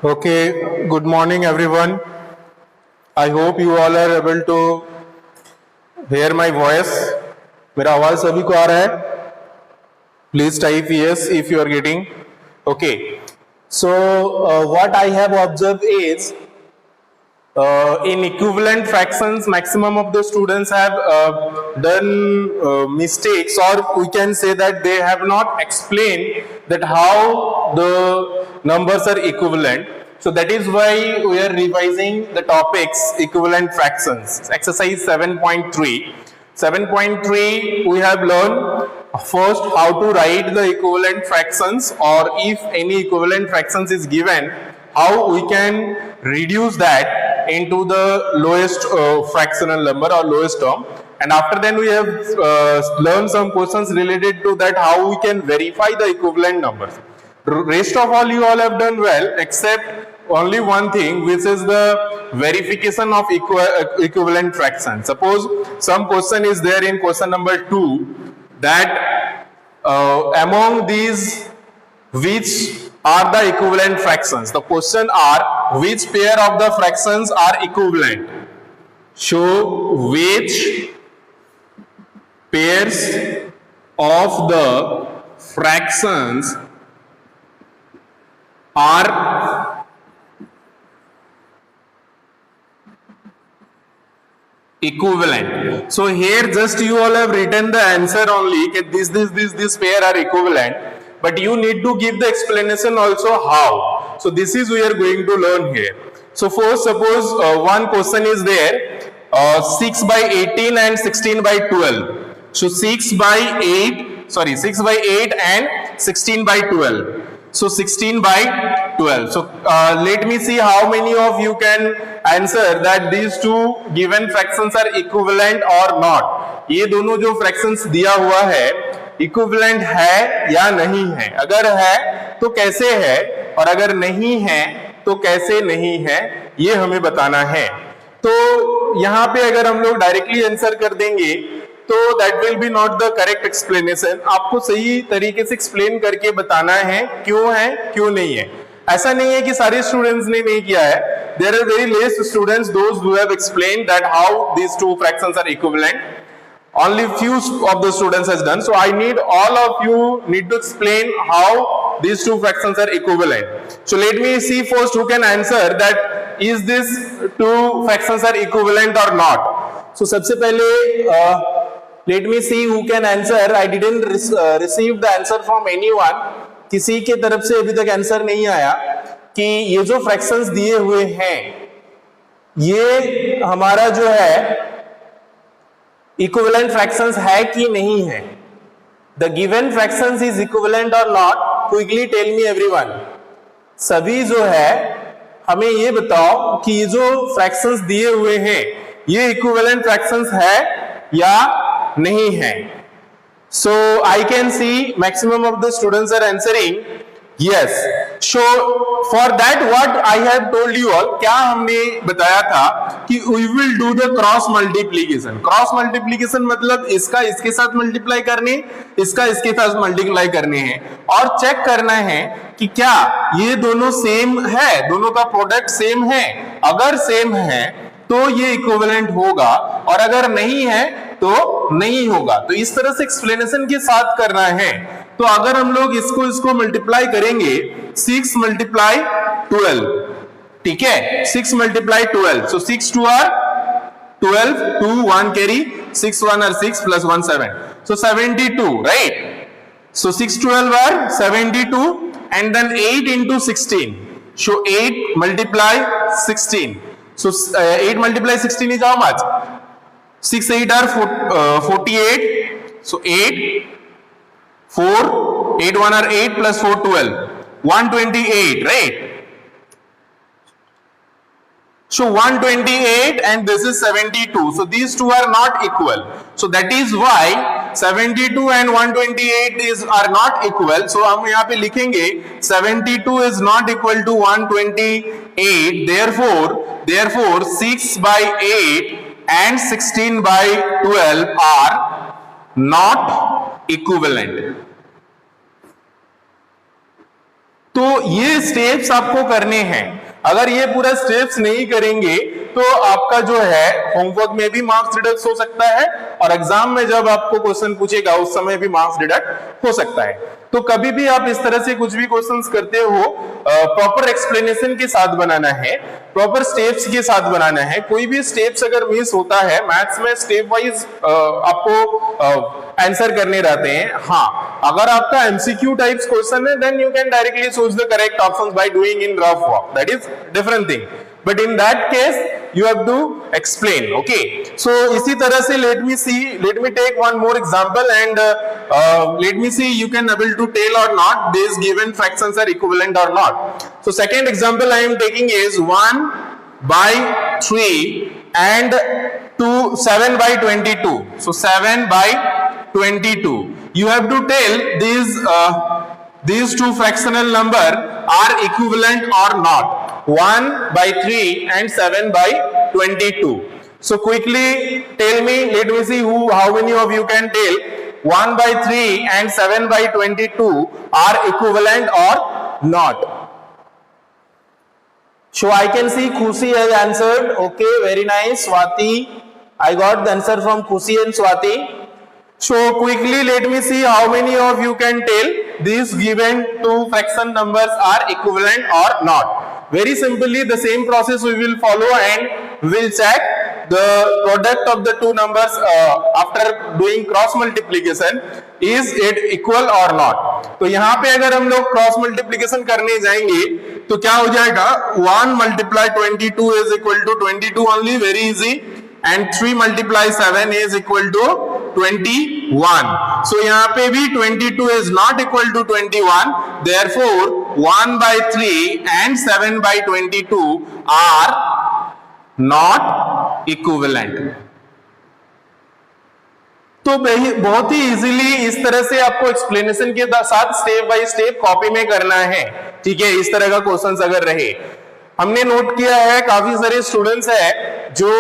Okay, good morning everyone. I hope you all are able to hear my voice. मेरा आवाज सभी को आ रहा है? Please type yes if you are getting. Okay. So what I have observed is in equivalent fractions, maximum of the students have done mistakes, or we can say that they have not explained that how the numbers are equivalent. So that is why we are revising the topics equivalent fractions. Exercise 7.3. 7.3 we have learned first how to write the equivalent fractions, or if any equivalent fractions is given, how we can reduce that into the lowest fractional number or lowest term. And after then we have learned some questions related to that, how we can verify the equivalent numbers. Rest of all you all have done well, except only one thing, which is the verification of equivalent fraction. Suppose some question is there in question number 2 that among these which are the equivalent fractions. The question are which pair of the fractions are equivalent. Show which pairs of the fractions are equivalent. So here just you all have written the answer only, this pair are equivalent, but you need to give the explanation also how. So this is we are going to learn here. So first suppose one question is there, 6 by 18 and 16 by 12. So 6 by 8 and 16 by 12. So 16 by 12. So let me see how many of you can answer that these two given fractions are equivalent or not. ये दोनों जो fractions दिया हुआ है equivalent है या नहीं है. अगर है तो कैसे है, और अगर नहीं है तो कैसे नहीं है, ये हमें बताना है. तो यहाँ पे अगर हम लोग डायरेक्टली आंसर कर देंगे तो that will be not the correct explanation. आपको सही तरीके से एक्सप्लेन करके बताना है क्यों नहीं है. ऐसा नहीं है कि सारे स्टूडेंट्स ने नहीं किया है. There are very less students those who have explained that how these two fractions are equivalent. Only few of the students has done. So I need all of you need to explain how these two fractions are equivalent. So let me see first who can answer that is this two fractions are equivalent or not. So सबसे पहले let me see who can answer. I didn't receive the answer from anyone. किसी के तरफ से अभी तक answer नहीं आया कि ये जो फ्रैक्शंस दिए हुए हैं ये हमारा जो है इक्विवेलेंट फ्रैक्शंस है कि नहीं है. The given fractions is equivalent और not. Quickly tell me everyone. सभी जो है हमें ये बताओ कि ये जो फ्रैक्शंस दिए हुए हैं ये इक्विवेलेंट फ्रैक्शंस है या नहीं है. So I can see maximum of the students are answering yes. So for that what I have told you all, क्या हमने बताया था कि we will do the cross multiplication. Cross multiplication मतलब इसका इसके साथ मल्टीप्लाई करने, इसका इसके साथ मल्टीप्लाई करने हैं और चेक करना है कि क्या ये दोनों सेम है, दोनों का प्रोडक्ट सेम है. अगर सेम है तो ये इक्विवेलेंट होगा, और अगर नहीं है तो नहीं होगा. तो इस तरह से एक्सप्लेनेशन के साथ करना है. तो अगर हम लोग इसको मल्टीप्लाई करेंगे 6 मल्टीप्लाई 12, ठीक है, 6 multiply 12. So 6 2 are 12, 2 1 carry, 6 1 are 6 plus 1 7. So 72, right. So 6 12 are 72 and then 8 into 16. So 8 multiply 16. So 8 multiply 16 is how much? 6 8 are 48. So 8 4 8 1 are 8 plus 4 12, 128, right? So 128 and this is 72. So these two are not equal. So that is why 72 and 128 are not equal. So हम यहाँ पे लिखेंगे 72 is not equal to 128. Therefore 6 by 8 and 16 by 12 are not equivalent. तो ये steps आपको करने हैं। अगर ये पूरा स्टेप्स नहीं करेंगे तो आपका जो है होमवर्क में भी मार्क्स डिडक्ट हो सकता है और एग्जाम में जब आपको क्वेश्चन पूछेगा उस समय भी मार्क्स डिडक्ट हो सकता है। तो कभी भी आप इस तरह से कुछ भी क्वेश्चंस करते हो प्रॉपर एक्सप्लेनेशन के साथ बनाना है, प्रॉपर स्टेप्स के साथ बनाना है। कोई भी स्टेप्स अगर मिस होता है, मैथ्स में स्टेप वाइज आपको आंसर करने रहते हैं। हाँ, अगर आपका एमसीक्यू टाइप्स क्वेश्चन है then you can directly choose the correct options by doing in rough work, that is different thing, but in that case you have to explain. Okay, so इसी तरह से let me take one more example and let me see you can able to tell or not these given fractions are equivalent or not. So second example I am taking is 1 by 3 and 7 by 22. So 7 by 22. You have to tell these two fractional number are equivalent or not. 1 by 3 and 7 by 22. So quickly tell me, let me see how many of you can tell 1 by 3 and 7 by 22 are equivalent or not. So I can see Khushi has answered. Okay, very nice. Swati, I got the answer from Khushi and Swati. So quickly let me see how many of you can tell these given two fraction numbers are equivalent or not. Very simply the same process we will follow and we will check the product of the two numbers after doing cross multiplication, is it equal or not. तो यहाँ पे अगर हम लोग cross multiplication करने जाएंगे तो क्या हो जाएगा, 1 multiply 22 is equal to 22 only, very easy, and 3 multiply 7 is equal to 21. So यहाँ पे भी 22 is not equal to 21, therefore 1 by 3 and 7 by 22 are not equivalent. तो बहुत ही इजीली इस तरह से आपको एक्सप्लेनेशन के साथ स्टेप बाय स्टेप कॉपी में करना है। ठीक है, इस तरह का क्वेश्चंस अगर रहे, हमने नोट किया है काफी सारे स्टूडेंट्स है जो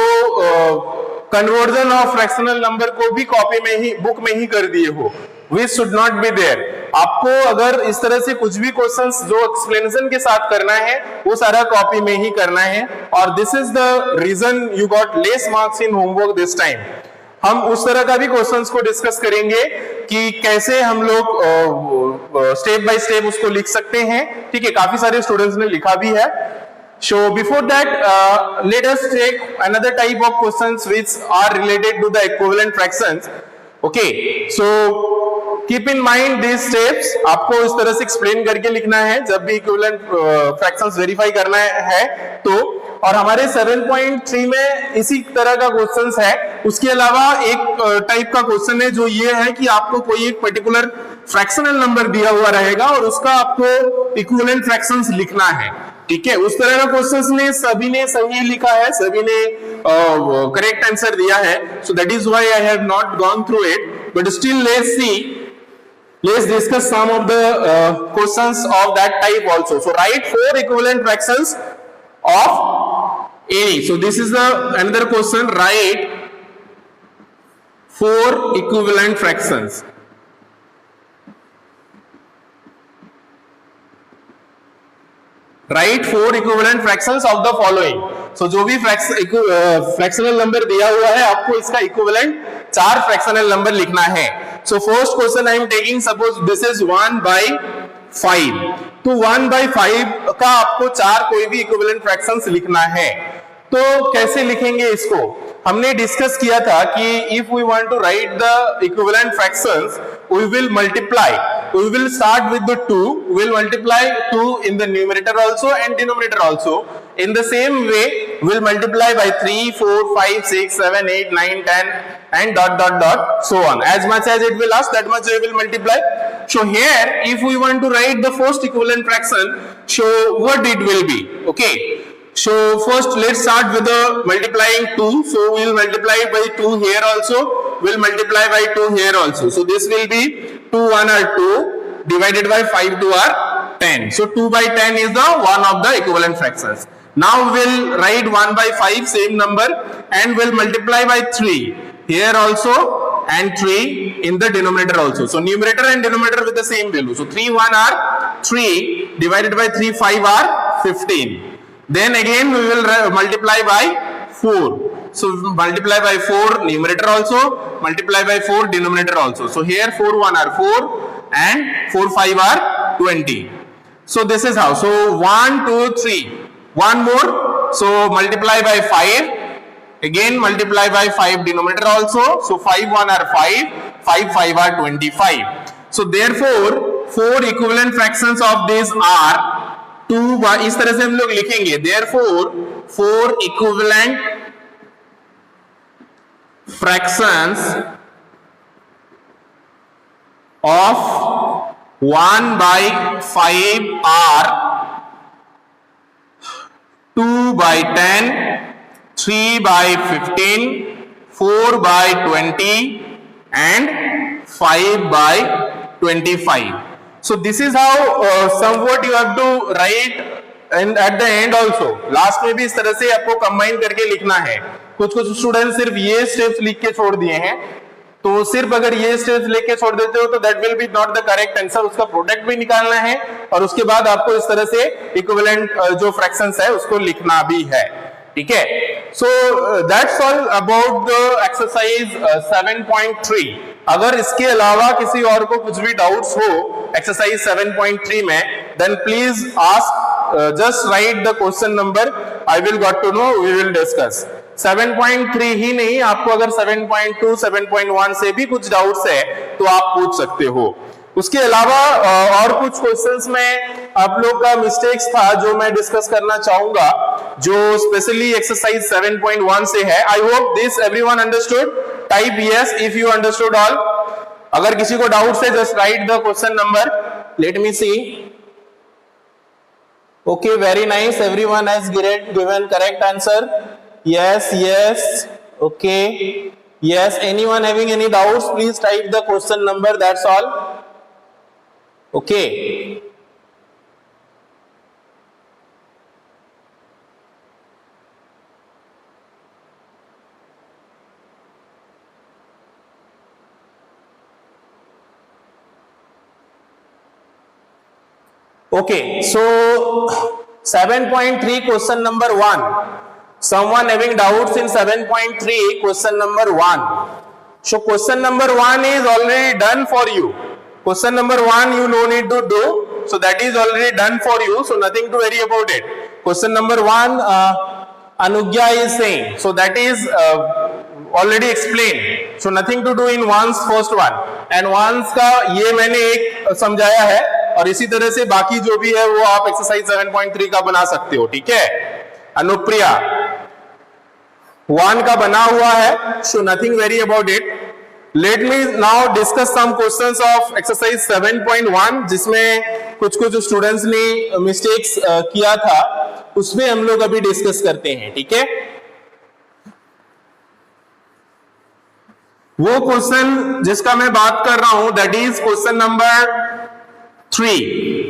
कन्वर्जन ऑफ फ्रैक्शनल नंबर को भी कॉपी में ही बुक में ही कर दिए हो, which should not be there. आपको अगर इस तरह से कुछ भी क्वेश्चंस जो एक्सप्लेनेशन के साथ करना है वो सारा कॉपी में ही करना है, और this is the reason you got less marks in homework this time. हम उस तरह का भी क्वेश्चंस को डिस्कस करेंगे कि कैसे हम लोग स्टेप बाय स्टेप उसको लिख सकते हैं। ठीक है, काफी सारे स्टूडेंट्स ने लिखा भी है। So before that, let us take another type of questions which are related to the equivalent fractions. Okay, so keep in mind these steps. आपको इस तरह से explain करके लिखना है जब भी equivalent fractions verify करना है तो। और हमारे 7.3 में इसी तरह का क्वेश्चंस है। उसके अलावा एक टाइप का क्वेश्चन है जो ये है कि आपको कोई एक पर्टिकुलर फ्रैक्शनल नंबर दिया हुआ रहेगा और उसका आपको इक्विवेलेंट फ्रैक्शंस लिखना है। ठीक है, उस तरह का क्वेश्चंस ने सभी ने सही लिखा है, सभी ने करेक्ट आंसर दिया है। So that is why I have not gone through it, but still let's see, let's discuss some of the questions of that type also. So write 4 equivalent fractions of any. So this is another question. Write 4 equivalent fractions. Write 4 equivalent fractions of the following. So जो भी fractional number दिया हुआ है आपको इसका equivalent 4 fractional number लिखना है। So first question I am taking, suppose this is 1 by 5. तो 1 by 5 का आपको 4 कोई भी इक्विवेलेंट फ्रैक्शंस लिखना है। तो कैसे लिखेंगे इसको? हमने डिस्कस किया था कि if we want to write the equivalent fractions we will multiply, we will start with the 2, we will multiply 2 in the numerator also and denominator also. In the same way we will multiply by 3, 4, 5, 6, 7, 8, 9, 10 and dot dot dot so on. As much as it will ask, that much we will multiply. So here if we want to write the first equivalent fraction, so what it will be? Okay, so first let's start with the multiplying 2. So we will multiply by 2 here also, we will multiply by 2 here also. So this will be 2 1 are 2 divided by 5 2 are 10. So 2 by 10 is the one of the equivalent fractions. Now we will write 1 by 5 same number and we will multiply by 3 here also and 3 in the denominator also. So numerator and denominator with the same value. So 3 1 are 3 divided by 3 5 are 15. Then again we will multiply by 4. So multiply by 4 numerator also, multiply by 4 denominator also. So here 4 1 are 4 and 4 5 are 20. So this is how. So 1 2 3. One more. So multiply by 5. Again multiply by 5 denominator also. So 5 1 are 5, 5 5 are 25. So therefore 4 equivalent fractions of these are 2 by, इस तरह से हम लोग लिखेंगे. Therefore 4 equivalent fractions of 1 by 5 are 2 by 10, 3 by 15, 4 by 20 and 5 by 25. So this is how somewhat you have to write and at the end also. Last में भी इस तरह से आपको कंबाइन करके लिखना है. कुछ स्टूडेंट सिर्फ ये स्टेप्स लिख के छोड़ दिए हैं. तो सिर्फ अगर ये स्टेप्स लेके छोड़ देते हो तो that will be not the correct answer. उसका प्रोडक्ट भी निकालना है और उसके बाद आपको इस तरह से इक्विवेलेंट जो फ्रैक्शंस है उसको लिखना भी है. ठीक है. So that's all about the exercise 7.3. अगर इसके अलावा किसी और को कुछ भी डाउट्स हो एक्सरसाइज 7.3 में then please ask. Just write the question number. I will got to know, we will discuss. 7.3 ही नहीं, आपको अगर 7.2 7.1 से भी कुछ डाउट्स है तो आप पूछ सकते हो. उसके अलावा और कुछ क्वेश्चंस में आप लोग का मिस्टेक्स था जो मैं डिस्कस करना चाहूंगा, जो स्पेशली एक्सरसाइज 7.1 से है. I hope this everyone understood. Type yes if you understood all. अगर किसी को डाउट है just write the question number. Let me see. Okay, very nice. Everyone has given correct answer. Yes, yes. Okay. Yes. Anyone having any doubts? Please type the question number. That's all. Okay. Okay. So 7.3 question number 1. Someone having doubts in 7.3 question number 1. So question number 1 is already done for you. Question number 1 you no need to do. So that is already done for you. So nothing to worry about it. Question number 1 Anugya is saying. So that is already explained. So nothing to do in one's first one. And one's का ये मैंने एक समझाया है और इसी तरह से बाकी जो भी है वो आप एक्सरसाइज 7.3 का बना सकते हो. ठीक है. अनुप्रिया 1 का बना हुआ है. So nothing very about it. Let me now discuss some questions of exercise 7.1 जिसमें कुछ स्टूडेंट्स ने मिस्टेक्स किया था, उसमें हम लोग अभी डिस्कस करते हैं. ठीक है. वो क्वेश्चन जिसका मैं बात कर रहा हूं that is question number 3.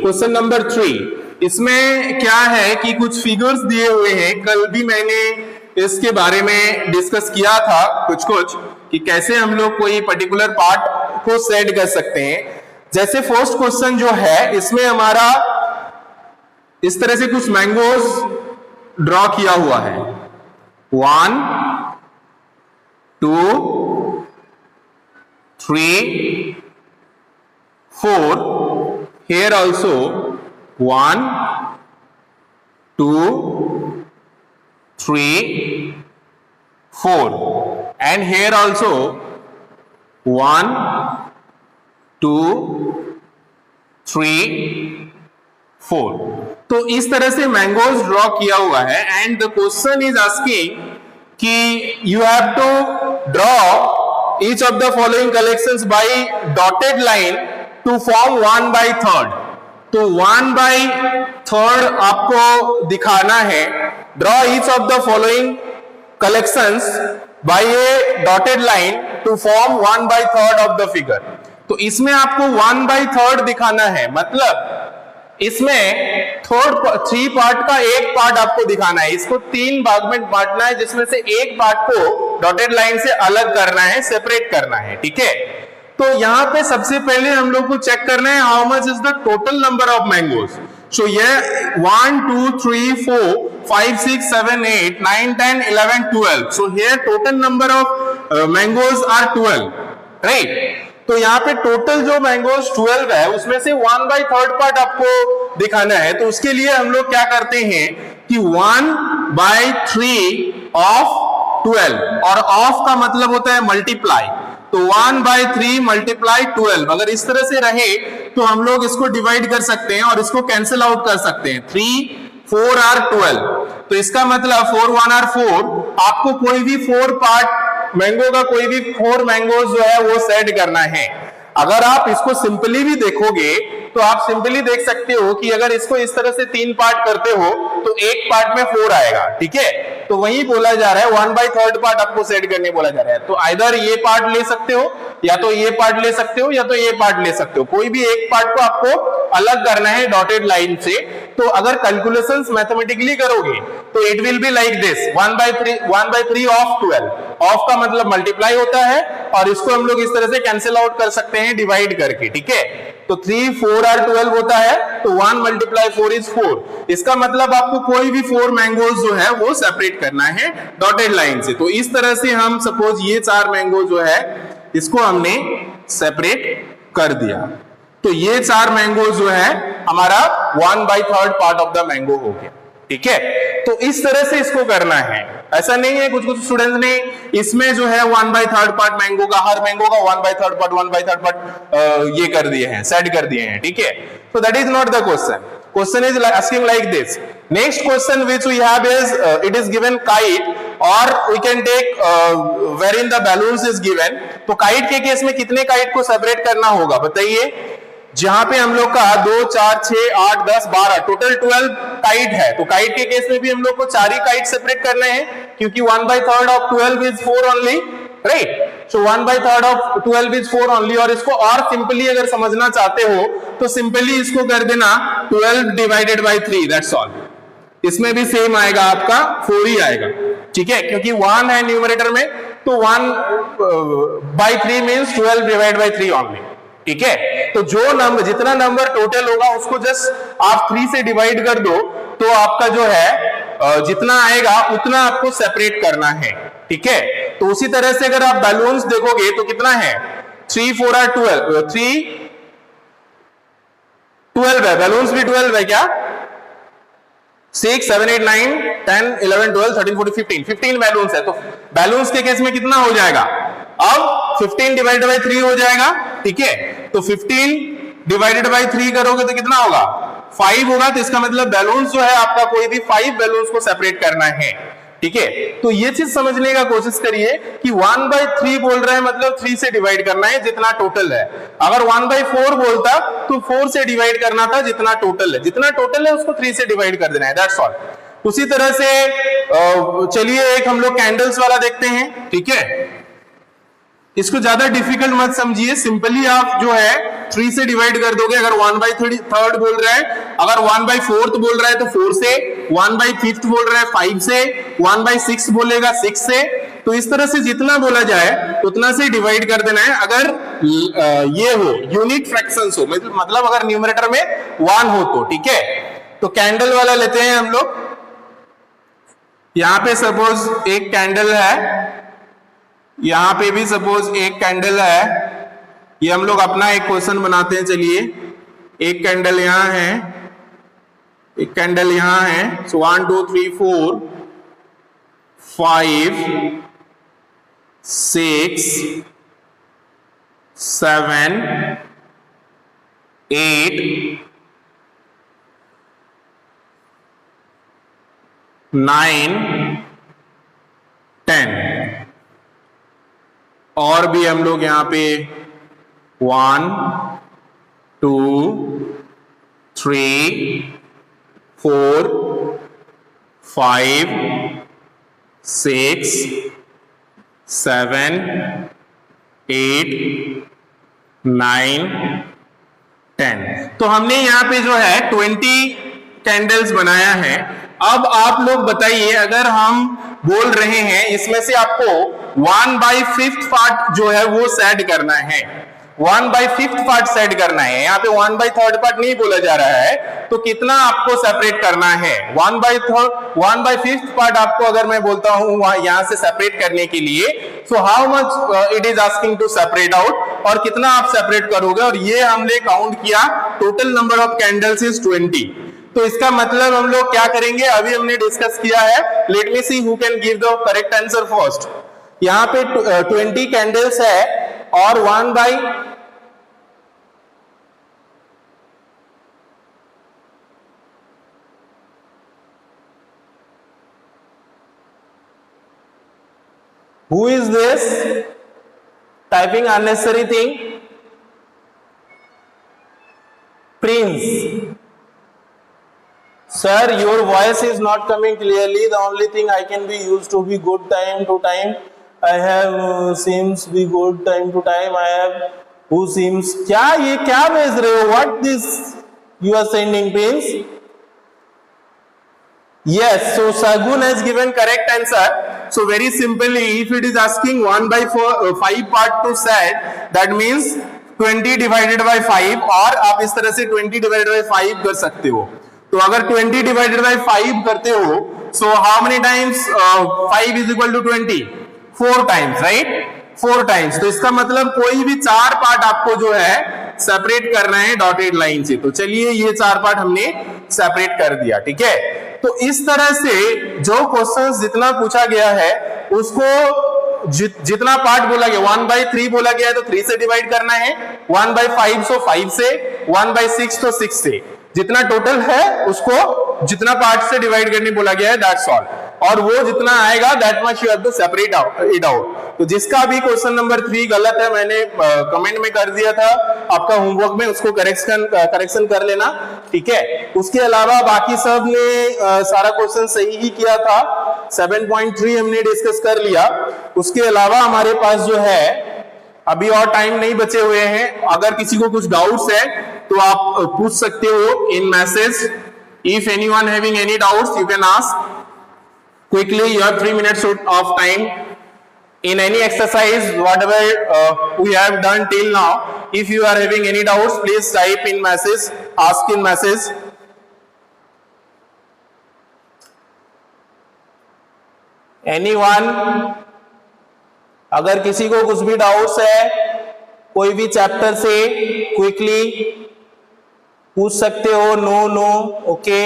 Question number 3 इसमें क्या है कि कुछ फिगर्स दिए हुए हैं. कल भी मैंने इसके बारे में डिस्कस किया था कुछ कि कैसे हम लोग कोई पर्टिकुलर पार्ट को सेट कर सकते हैं. जैसे फर्स्ट क्वेश्चन जो है इसमें हमारा इस तरह से कुछ मैंगोज ड्रॉ किया हुआ है. 1 2 3 4. Here also 1 2 3 4 and here also 1 2 3 4. तो इस तरह से मैंगोज ड्रॉ किया हुआ है and the question is asking कि you have to draw each of the following collections by dotted line to form 1/3. तो 1/3 आपको दिखाना है. Draw each of the following collections by a dotted line to form 1/3 of the figure. तो इसमें आपको 1/3 दिखाना है. मतलब इसमें थ्री पार्ट का एक पार्ट आपको दिखाना है, इसको 3 भाग में बांटना है, जिसमें से एक पार्ट को डॉटेड लाइन से अलग करना है, सेपरेट करना है, ठीक है। तो यहां पे सबसे पहले हम लोग को चेक करना है how much is the total number of mangoes. So ये 1 2 3 4 5 6 7 8 9 10 11 12, so here total number of mangoes are 12, right. तो यहाँ पे टोटल जो मैंगोज 12 है उसमें से 1/3 पार्ट आपको दिखाना है। तो उसके लिए हम लोग क्या करते हैं कि 1/3 ऑफ 12, और ऑफ का मतलब होता है मल्टीप्लाई, तो 1/3 मल्टीप्लाई 12। अगर इस तरह से रहे तो हम लोग इसको डिवाइड कर सकते हैं और इसको कैंसिल आउट कर सकते हैं। 3 4 आर 12, तो इसका मतलब 4 1 आर 4। आपको कोई भी 4 पार्ट मैंगो का कोई भी 4 मैंगोज जो है वो सेट करना है। अगर आप इसको सिंपली भी देखोगे तो आप सिंपली देख सकते हो कि अगर इसको इस तरह से 3 पार्ट करते हो तो एक पार्ट में 4 आएगा, ठीक है। तो वही बोला जा रहा है 1/3 पार्ट आपको सेट करने बोला जा रहा है। तो आइदर ये पार्ट ले सकते हो, या तो ये पार्ट ले सकते हो, या तो ये पार्ट ले सकते हो। कोई भी एक पार्ट को आपको अलग करना है डॉटेड लाइन से। तो अगर कैलकुलेशंस मैथमेटिकली करोगे तो it will be like this, 1/3 of 12। Of का मतलब मल्टीप्लाई होता है, और इसको हम लोग इस तरह से कैंसिल आउट कर सकते हैं डिवाइड करके, ठीक है। तो 3 4 आर 12 होता है, तो 1 × 4 इज 4। इसका मतलब आपको कोई भी 4 मैंगोज जो है वो सेपरेट करना है डॉटेड लाइन से। तो इस तरह से हम सपोज ये 4 मैंगो जो है इसको हमने सेपरेट कर दिया, तो ये 4 मैंगो जो है हमारा 1/3 पार्ट ऑफ द मैंगो हो गया, ठीक है। तो इस तरह से इसको करना है। ऐसा नहीं है कुछ स्टूडेंट्स ने इसमें जो है 1/3 पार्ट मैंगो का, हर मैंगो का 1/3 पार्ट ये कर दिए हैं, सेट कर दिए हैं, ठीक है। तो that is not the question. Question is asking like this. Next question which we have is it is given kite, और we can take where in the balloons is given. तो काइट के case में कितने kite को separate करना होगा बताइए। जहां पे हम लोग का 2 4 6 8 10 12 टोटल 12 काइट है, तो काइट के केस में भी हम लोग को 4 ही काइट सेपरेट करने हैं, क्योंकि 1/3 of 12 is 4 only, right. So 1/3 of 12 is 4 only. और इसको और सिंपली अगर समझना चाहते हो तो सिंपली इसको कर देना 12 डिवाइडेड बाई 3, दैट्स ऑल। इसमें भी सेम आएगा, आपका 4 ही आएगा, ठीक है, क्योंकि 1 है न्यूमरेटर में, तो 1/3 मींस 12 डिवाइडेड बाई 3 ओनली, ठीक है। तो जो नंबर, जितना नंबर टोटल होगा उसको जस्ट आप 3 से डिवाइड कर दो, तो आपका जो है जितना आएगा उतना आपको सेपरेट करना है, ठीक है। तो उसी तरह से अगर आप बैलून्स देखोगे तो कितना है, 3 4 आर 12, 3 12 है, बैलून्स भी 12 है क्या, 6 7 8 9 10 11 12 13 14 15 बैलून्स है। तो बैलून्स के केस में कितना हो जाएगा, अब 15 डिवाइडेड बाई 3 हो जाएगा, ठीक है। तो 15 डिवाइडेड बाई 3 करोगे तो कितना होगा, 5 होगा। तो इसका मतलब बैलून्स जो है आपका कोई भी 5 बैलून्स को सेपरेट करना है, ठीक है। तो ये चीज समझने का कोशिश करिए कि 1/3 बोल रहे हैं मतलब 3 से डिवाइड करना है जितना टोटल है। अगर 1/4 बोलता तो 4 से डिवाइड करना था जितना टोटल है, जितना टोटल है उसको 3 से डिवाइड कर देना है, दैट्स ऑल। उसी तरह से चलिए एक हम लोग कैंडल्स वाला देखते हैं, ठीक है। इसको ज्यादा डिफिकल्ट मत समझिए, सिंपली आप जो है 3 से डिवाइड कर दोगे। अगर 1/3 बोल रहा है, अगर 1/4 बोल रहा है तो 4 से, 1/5 बोल रहा है 5 से, 1/6 बोलेगा 6 से। तो इस तरह से जितना बोला जाए उतना से डिवाइड कर देना है। अगर ये हो यूनिट फ्रैक्शंस हो, मतलब अगर न्यूमरेटर में 1 हो तो, ठीक है। तो कैंडल वाला लेते हैं हम लोग। यहां पे सपोज एक कैंडल है, यहां पे भी सपोज एक कैंडल है। ये हम लोग अपना एक क्वेश्चन बनाते हैं, चलिए। एक कैंडल यहां है, एक कैंडल यहां है। सो 1 2 3 4 5 6 7 8 9 10, और भी हम लोग यहां पे 1 2 3 4 5 6 7 8 9 10। तो हमने यहाँ पे जो है 20 कैंडल्स बनाया है। अब आप लोग बताइए, अगर हम बोल रहे हैं इसमें से आपको 1/5 पार्ट जो है वो सेट करना है, 1/5 पार्ट सेट करना है, यहाँ पे 1/3 पार्ट नहीं बोला जा रहा है, तो कितना आपको सेपरेट करना है? 1/5 पार्ट आपको अगर मैं बोलता हूं यहां से सेपरेट करने के लिए, so how much it is asking to separate out, और कितना आप सेपरेट करोगे? और ये हमने काउंट किया, total number of candles is 20। तो इसका मतलब हम लोग क्या करेंगे, अभी हमने डिस्कस किया है। Late me see who can give the correct answer first. यहाँ पे 20 कैंडल्स है और 1 by who is this typing unnecessary thing? Prince. Sir, your voice is not coming clearly. The only thing I can be used to be good time to time. I have seems be good time to time. I have who seems. क्या ये क्या भेज रहे हो? What this you are sending, Prince? Yes, so Sagun has given correct answer. So very simply, if it is asking 1/5 part to set, that means 20 divided by 5, और आप इस तरह से 20 divided by 5 कर सकते हो। तो अगर 20 divided by 5 करते हो, so how many times 5 is equal to 20? 4 times, right? 4 times। तो इसका मतलब कोई भी 4 पार्ट आपको जो है सेपरेट करना है डॉटेड लाइन से। तो चलिए ये 4 पार्ट हमने सेपरेट कर दिया, ठीक है। तो इस तरह से जो क्वेश्चंस जितना पूछा गया है उसको जितना पार्ट बोला गया, 1/3 बोला गया है तो 3 से डिवाइड करना है, 1/5 तो 5 से, 1/6 तो 6 से, जितना टोटल है उसको जितना पार्ट से डिवाइड करने बोला गया है, दैट्स ऑल। और वो जितना आएगा that much you have to separate it out. तो जिसका भी क्वेश्चन नंबर 3 गलत है, मैंने कमेंट में कर दिया था आपका होमवर्क में, उसको करेक्शन कर लेना, ठीक है। उसके अलावा बाकी सब ने सारा क्वेश्चन सही ही किया था। 7.3 हमने डिस्कस कर लिया। उसके अलावा हमारे पास जो है अभी और टाइम नहीं बचे हुए हैं। अगर किसी को कुछ डाउट्स है तो आप पूछ सकते हो in message. If anyone having any doubts you can ask quickly. You have 3 minutes of time in any exercise whatever we have done till now. If you are having any doubts, please type in message, ask in message. Anyone? अगर किसी को कुछ भी doubts है कोई भी chapter से, quickly पूछ सकते हो। No okay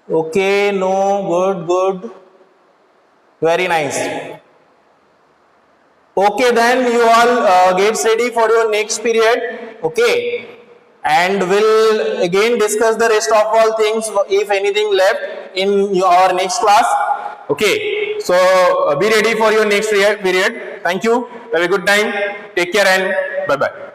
Okay, no, good, very nice. Okay, then you all get ready for your next period, okay, and we'll again discuss the rest of all things if anything left in our next class, okay. So be ready for your next period. Thank you, have a good time, take care and bye bye.